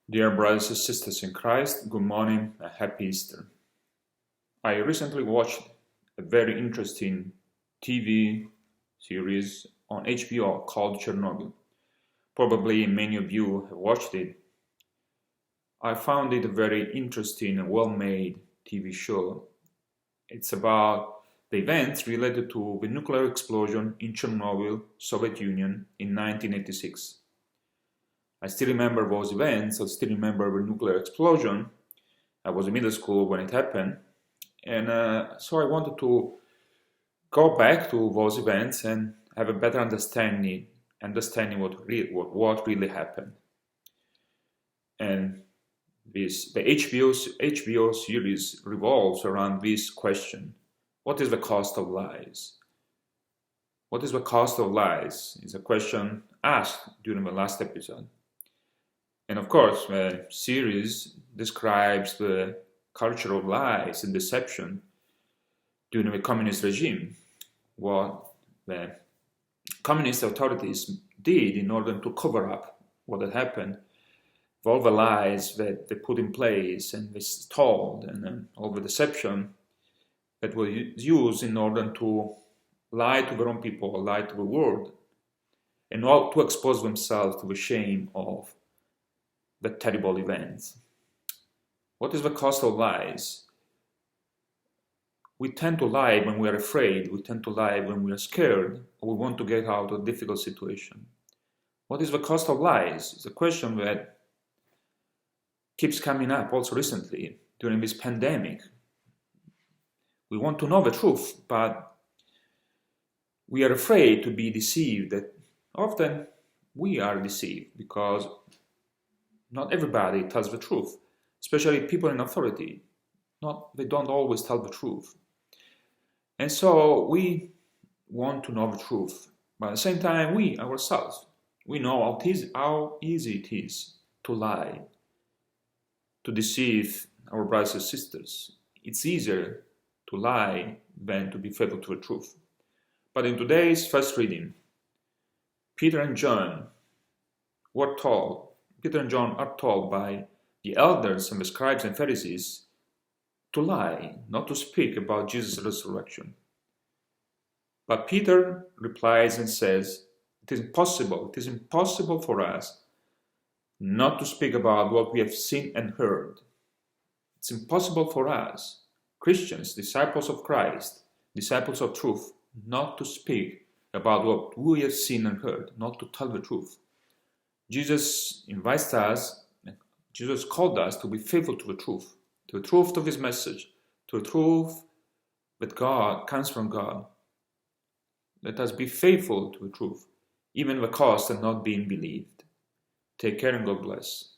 Dear brothers and sisters in Christ, good morning and happy Easter. I recently watched a very interesting TV series on HBO called Chernobyl. Probably many of you have watched it. I found it a very interesting and well-made TV show. It's about the events related to the nuclear explosion in Chernobyl, Soviet Union in 1986. I still remember those events. I still remember the nuclear explosion. I was in middle school when it happened. And so I wanted to go back to those events and have a better understanding what really happened. And the HBO series revolves around this question: what is the cost of lies? What is the cost of lies? Is a question asked during the last episode. And of course, the series describes the culture of lies and deception during the communist regime, what the communist authorities did in order to cover up what had happened, all the lies that they put in place and was told, and all the deception that was used in order to lie to their own people, lie to the world, and all to expose themselves to the shame of the terrible events. What is the cost of lies? We tend to lie when we are afraid, we tend to lie when we are scared, or we want to get out of a difficult situation. What is the cost of lies? It's a question that keeps coming up also recently during this pandemic. We want to know the truth, but we are afraid to be deceived. That often we are deceived because not everybody tells the truth, especially people in authority. They don't always tell the truth. And so we want to know the truth. But at the same time, we ourselves, we know how easy it is to lie, to deceive our brothers and sisters. It's easier to lie than to be faithful to the truth. But in today's first reading, Peter and John are told by the elders and the scribes and Pharisees to lie, not to speak about Jesus' resurrection. But Peter replies and says, it is impossible for us not to speak about what we have seen and heard. It's impossible for us, Christians, disciples of Christ, disciples of truth, not to speak about what we have seen and heard, not to tell the truth. Jesus invites us, Jesus called us to be faithful to the truth of his message, to the truth that God comes from God. Let us be faithful to the truth, even the cost of not being believed. Take care and God bless.